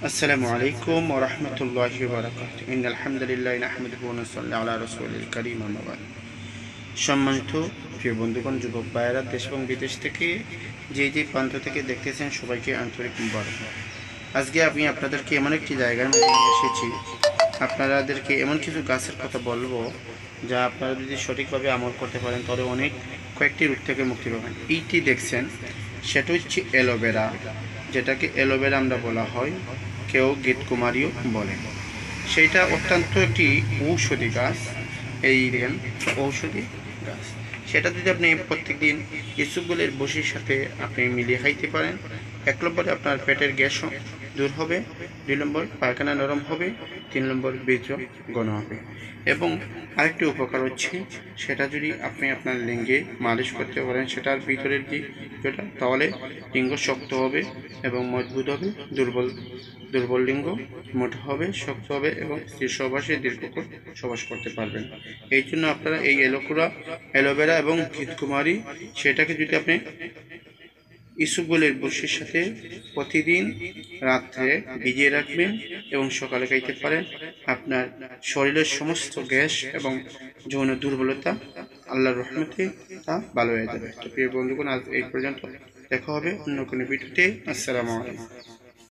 আসসালামু আলাইকুম ওয়া রাহমাতুল্লাহি ওয়া বারাকাতুহু। ইন্নাল হামদুলিল্লাহি নাহমাদুহু ওয়া নুসাল্লি আলা রাসূলিল কারীম, আম্মা বাদ। সম্মানিত প্রিয় বন্ধুগণ, যুবক ভাইয়েরা, দেশ এবং বিদেশ থেকে যে প্রান্ত থেকে দেখতেছেন, সবাইকে আন্তরিক মুবারক। আজকে আমি আপনাদেরকে এমন একটি জায়গার মধ্যে নিয়ে এসেছি। আপনাদেরকে এমন কিছু গাছের কথা বলবো যা আপনারা যদি সঠিকভাবে আমল করতে পারেন তাহলে অনেক কয়েকটি রোগ থেকে মুক্তি পাবেন। এইটি দেখছেন, সেটা হচ্ছে অ্যালোভেরা, যেটাকে অ্যালোভেরা আমরা বলা হয়, কেউ গীতকুমারীও বলেন। সেইটা অত্যন্ত একটি ঔষধি গাছ। এই দেখেন, ঔষধি গাছ। সেটা যদি আপনি প্রত্যেক দিন ইসুগুলের বসির সাথে আপনি মিলিয়ে খাইতে পারেন, 1 নম্বরে আপনার পেটের গ্যাসও দূর হবে, 2 নম্বর পায়খানা নরম হবে, 3 নম্বর বীর্য ঘন হবে। এবং আরেকটি উপকার হচ্ছে, সেটা যদি আপনি আপনার লিঙ্গে মালিশ করতে পারেন, সেটার ভিতরের যেটা, তাহলে লিঙ্গ শক্ত হবে এবং মজবুত হবে। দুর্বল লিঙ্গ মোটা হবে, শক্ত হবে এবং স্ত্রীর সহবাসে দীর্ঘক্ষণ সহবাস করতে পারবেন। এই জন্য আপনারা এই অ্যালোভেরা এবং ঘৃতকুমারী, সেটাকে যদি আপনি ইসবগুলের বড়শির সাথে প্রতিদিন রাত্রে ভিজিয়ে রাখবেন এবং সকালে খাইতে পারেন, আপনার শরীরের সমস্ত গ্যাস এবং যৌন দুর্বলতা আল্লাহর রহমতে তা ভালো হয়ে যাবে। তো প্রিয় বন্ধুগণ, আজ এই পর্যন্ত। দেখা হবে অন্য কোনো ভিডিওতে। আসসালামু আলাইকুম।